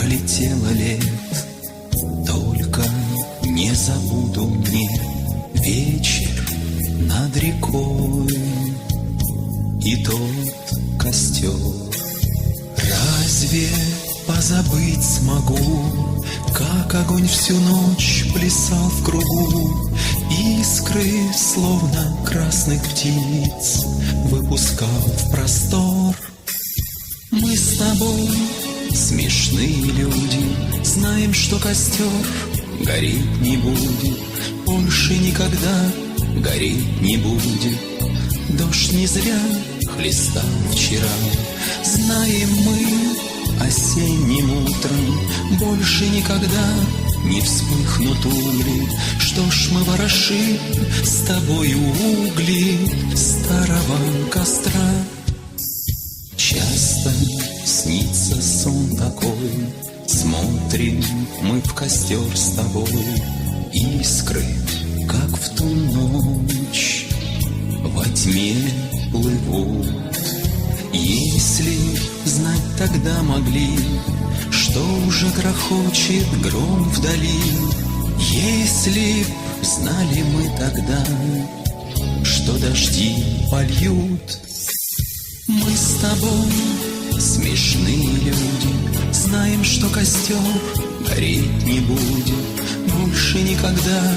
пролетело лет, только не забуду мне вечер над рекой и тот костер. Разве позабыть смогу, как огонь всю ночь плясал в кругу, искры, словно красных птиц, выпускал в простор? Мы с тобой смешные люди, знаем, что костер гореть не будет, больше никогда гореть не будет. Дождь не зря хлестал вчера, знаем мы, осенним утром больше никогда не вспыхнут угли. Что ж, мы ворошим с тобою угли старого костра. Часто снится сон такой, смотрим мы в костер с тобой, искры, как в ту ночь, во тьме плывут. Если знать тогда могли, что уже грохочет гром вдали, если б знали мы тогда, что дожди польют. Мы с тобой смешные люди, знаем, что костер гореть не будет, больше никогда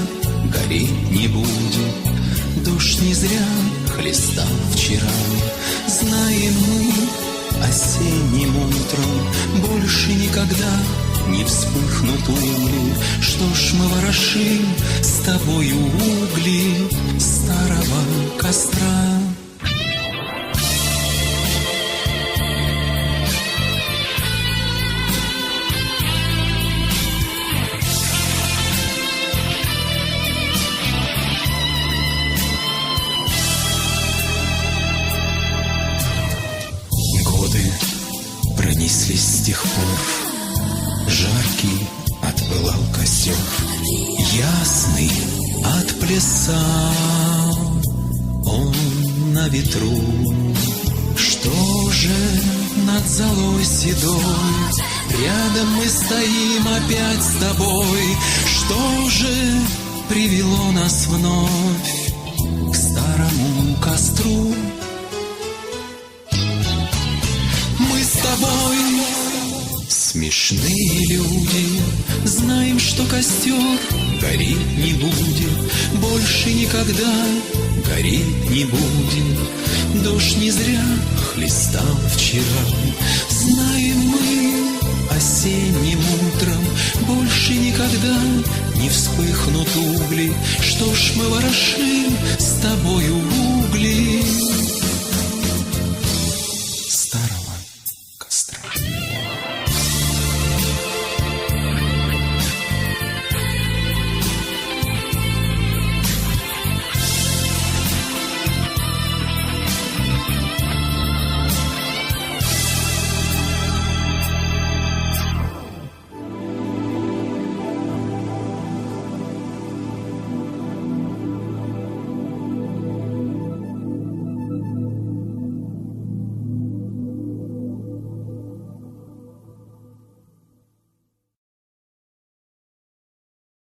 гореть не будет. Дождь не зря хлестал вчера, знаем мы, осенним утром больше никогда не вспыхнут угли. Что ж, мы ворошим с тобою угли старого костра. Пронеслись с тех пор, жаркий отпылал костер, ясный отплясал он на ветру. Что же над золой седой, рядом мы стоим опять с тобой? Что же привело нас вновь к старому костру? С тобой смешные люди, знаем, что костер гореть не будет, больше никогда гореть не будет. Дождь не зря хлестал вчера, знаем мы, осенним утром больше никогда не вспыхнут угли. Что ж, мы ворошим с тобою угли